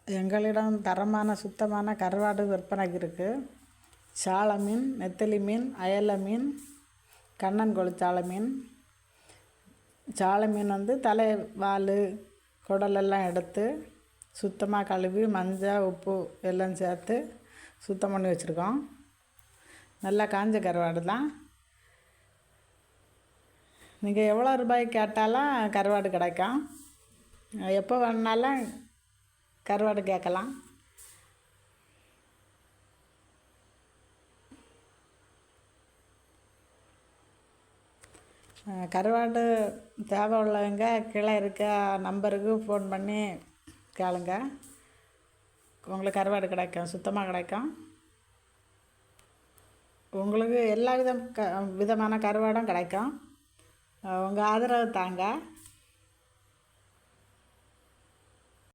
எங்களிடம் தரமான சுத்தமான கருவாடு விற்பனைக்கு இருக்குது. சால மீன், நெத்தலி மீன், அயலை மீன், கண்ணன் கொளுத்தால மீன். சால மீன் தலை, வால், குடலெல்லாம் எடுத்து சுத்தமாக கழுவி மஞ்சள், உப்பு எல்லாம் சேர்த்து சுத்தம் பண்ணி வச்சுருக்கோம். நல்லா காஞ்ச கருவாடு தான். நீங்கள் எவ்வளோ ரூபாய்க்கு கேட்டாலும் கருவாடு கிடைக்கும். எப்போ வேணுனாலும் கருவாடு கேட்கலாம். கருவாடு தேவை உள்ளவங்க கீழே இருக்க நம்பருக்கு ஃபோன் பண்ணி கேளுங்க. உங்களுக்கு கருவாடு கிடைக்கும், சுத்தமாக கிடைக்கும். உங்களுக்கு எல்லா விதமான கருவாடும் கிடைக்கும். உங்கள் ஆதரவு தாங்க.